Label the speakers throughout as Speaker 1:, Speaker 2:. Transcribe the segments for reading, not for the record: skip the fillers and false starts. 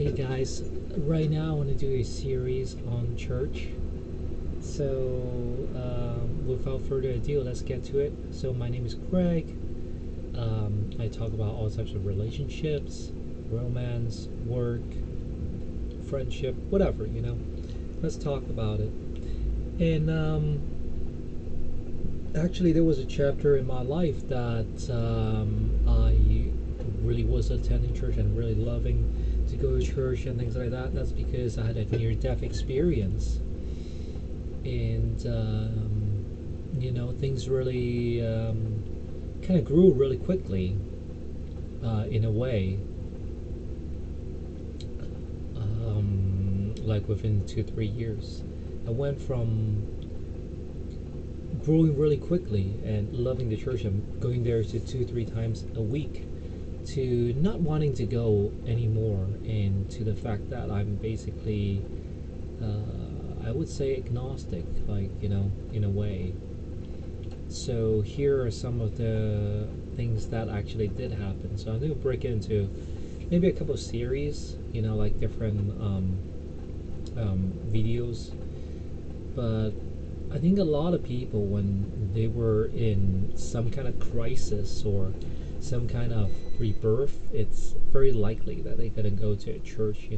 Speaker 1: Hey guys, right now I want to do a series on church. Without further ado, let's get to it. So, my name is Greg. I talk about all types of relationships, romance, work, friendship, whatever. Let's talk about it. And actually, there was a chapter in my life that I really was attending church and really loving to go to church and things like that. That's because I had a near death experience. And, things really kind of grew really quickly in a way. Like within 2-3 years. I went from growing really quickly and loving the church and going there to 2-3 times a week to not wanting to go anymore, and to the fact that I'm basically I would say agnostic, like, in a way. So here are some of the things that actually did happen. So I'm going to break it into maybe a couple of series, like different videos. But I think a lot of people, when they were in some kind of crisis or some kind of rebirth, it's very likely that they're going to go to a church,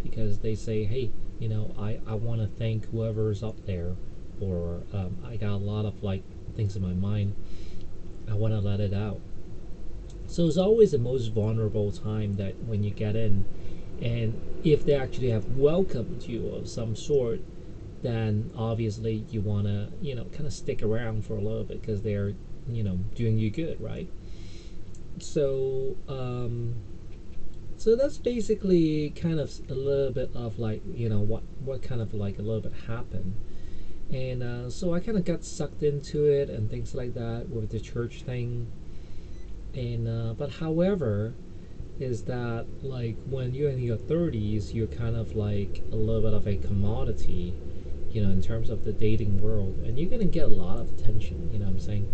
Speaker 1: because they say, hey, I want to thank whoever's up there, or I got a lot of like things in my mind. I want to let it out. So it's always the most vulnerable time, that when you get in, and if they actually have welcomed you of some sort, then obviously you want to, kind of stick around for a little bit because they're, doing you good, right? So, so that's basically kind of a little bit of like, what kind of like a little bit happened. And so I kind of got sucked into it and things like that with the church thing. And but however, is that like when you're in your 30s, you're kind of like a little bit of a commodity, in terms of the dating world, and you're gonna get a lot of attention. You know what I'm saying?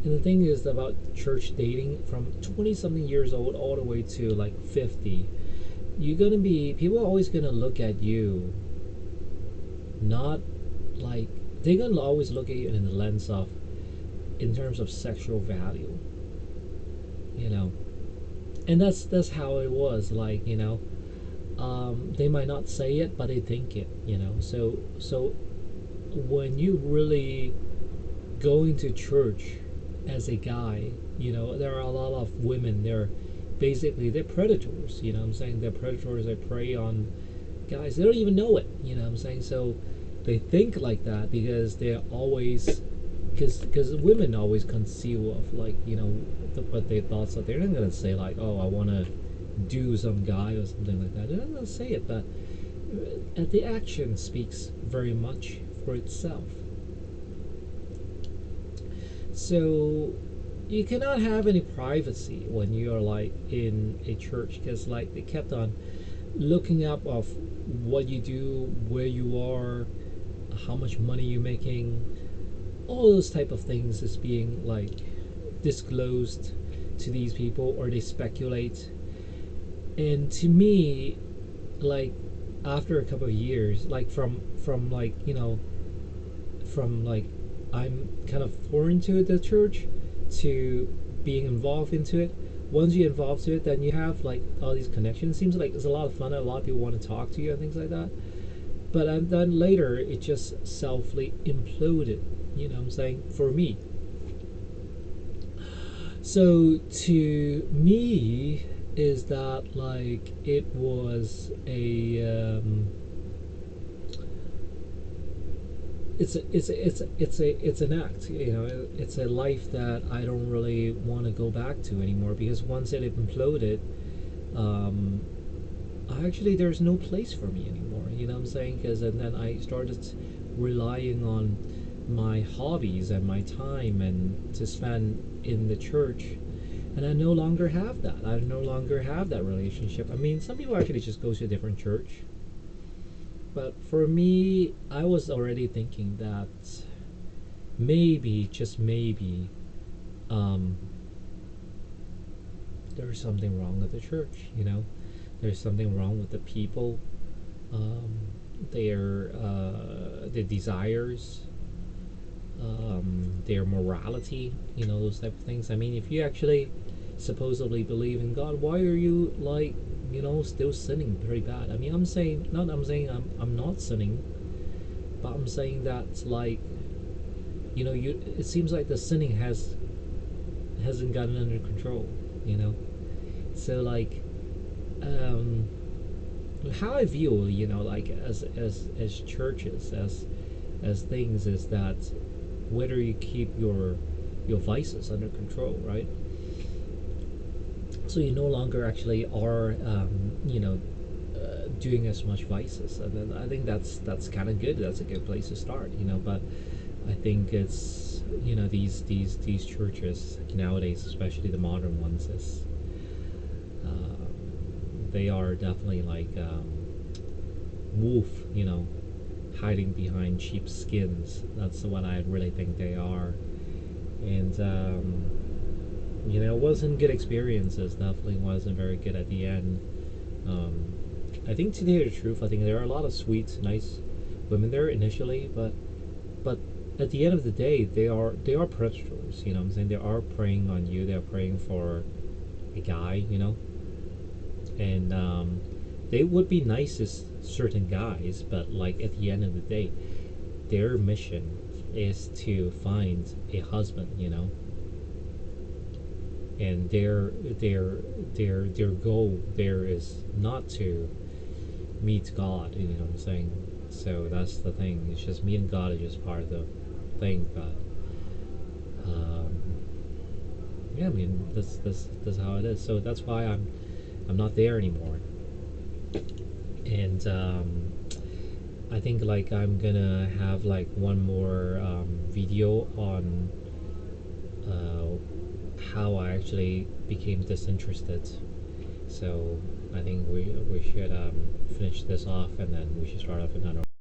Speaker 1: And the thing is about church dating, from 20 something years old all the way to like 50, people are always gonna look at you, not like, they're gonna always look at you in the lens of, in terms of sexual value, you know. And that's how it was, like, they might not say it, but they think it, so when you really go into church as a guy, there are a lot of women. They're predators. You know what I'm saying? They're predators. They prey on guys. They don't even know it. You know what I'm saying? So they think like that because they're always, because women always conceal of, like, what they thoughts are. They're not gonna say like, oh, I want to do some guy or something like that. They're not gonna say it, but the action speaks very much for itself. So you cannot have any privacy when you're like in a church, because like they kept on looking up of what you do, where you are, how much money you're making. All those type of things is being like disclosed to these people, or they speculate. And to me, like, after a couple of years, like from like, from like, I'm kind of foreign to the church, to being involved into it. Once you involve to it, then you have like all these connections. It seems like it's a lot of fun, and a lot of people want to talk to you and things like that. But then later, it just selfly imploded. You know what I'm saying? For me. So to me, is that like it was it's an act. It's a life that I don't really want to go back to anymore, because once it imploded, um, actually there's no place for me anymore. You know what I'm saying? Because, and then I started relying on my hobbies and my time and to spend in the church, and I no longer have that. I no longer have that relationship. I mean, some people actually just go to a different church, but for me, I was already thinking that maybe, just maybe, um, there's something wrong with the church. there's something wrong with the people, um, their desires, their morality, those type of things. I mean, if you actually supposedly believe in God, why are you like, still sinning very bad? I mean, I'm not sinning, but I'm saying that like, it seems like the sinning hasn't gotten under control, you know. So like, um, how I view, like as churches, as things, is that whether you keep your vices under control, right? So you no longer actually are, doing as much vices, and then I think that's kind of good. That's a good place to start, But I think it's, these churches nowadays, especially the modern ones, is they are definitely like, wolf, hiding behind sheep skins. That's what I really think they are, and it wasn't good experiences. Definitely wasn't very good at the end. Um, I think, to tell you the truth, I think there are a lot of sweet, nice women there initially, but at the end of the day, they are predators. You know what I'm saying? They are preying on you. They're preying for a guy. And they would be nice as certain guys, but like at the end of the day, their mission is to find a husband. And their goal there is not to meet God. You know what I'm saying? So that's the thing. It's just meeting God is just part of the thing, but um, yeah, I mean that's how it is. So that's why I'm not there anymore, and I think like I'm gonna have like one more video on how I actually became disinterested. So I think we should finish this off, and then we should start off another